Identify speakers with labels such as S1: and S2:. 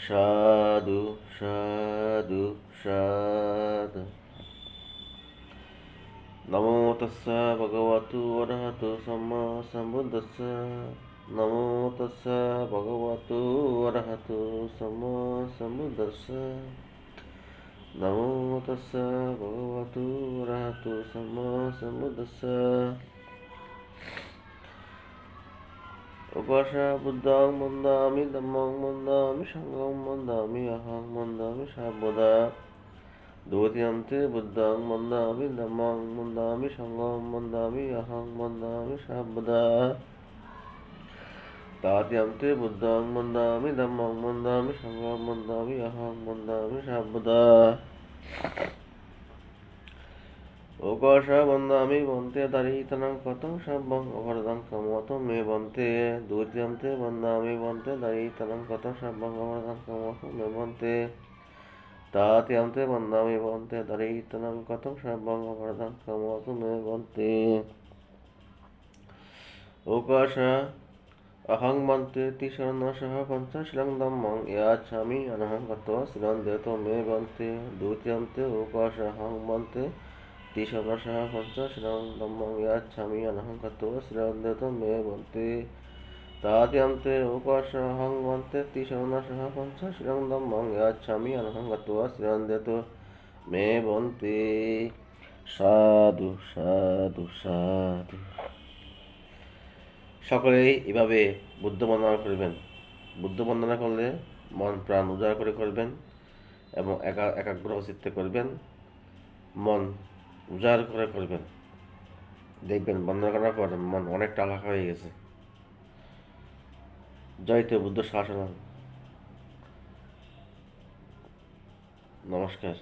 S1: সাধু সাধু সাধু। নমো তস্যা ভগবতু অরহতো সম্মা সম্বুদ্ধস্য। নমো তস্যা ভগবতু অরহতো সম্মা সম্বুদ্ধস্য। নমো তস্যা ভগবতু অরহতো সম্মা সম্বুদ্ধস্য। উপাস বুদ্ধং বন্দামি ধম্মং বন্দামি সংঘং বন্দামি অহং বন্দামি সর্বদা। দ্বিতীয়ন্তে বুদ্ধং বন্দামি ধম্মং বন্দামি সংঘং বন্দামি অহং বন্দামি সর্বদা। তৃতীয়ন্তে বুদ্ধং বন্দামি ধম্মং বন্দামি সংঘং বন্দামি অহং বন্দামি সর্বদা। ওকাশ বন্দামি বন্তে দারিতনং কথং সব্বং অপরদং কমতং মে বন্তে। দ্বিতীয়ন্তে বন্দামি বন্তে দারিতনং কথং সব্বং অপরদং কমতং মে বন্তে। তৃতীয়ন্তে বন্দামি বন্তে দারিতনং কথং সব্বং অপরদং কমতং মে বন্তে। ওকাশ অহং বন্তে তিসরণশঃ পঞ্চশীলং ধম্মং ইয়াচ্ছামি অনহং গত্বা শিলন্দেতো মে বন্তে। দ্বিতীয়ন্তে ওকাশ অহং বন্তে তিসরণশঃ পঞ্চশীলং ধম্মং ইয়াচ্ছামি অনহং গত্বা শিলন্দেতো মে বন্তে। তৃতীয়ন্তে ওকাশ অহং বন্তে তিসরণশঃ পঞ্চশীলং ধম্মং ইয়াচ্ছামি অনহং গত্বা শিলন্দেতো মে বন্তে। সাধু সাধু সাধু। সকলেই এভাবে বুদ্ধ বন্দনা করবেন। বুদ্ধ বন্দনা করলে মন প্রাণ উজাড় করে করবেন এবং একাগ্র চিত্তে করবেন, মন উজাড় করে করবেন। দেখবেন বন্দনা করার পর মন অনেকটা হালকা হয়ে গেছে। জয়তে বুদ্ধ শাসন। নমস্কার।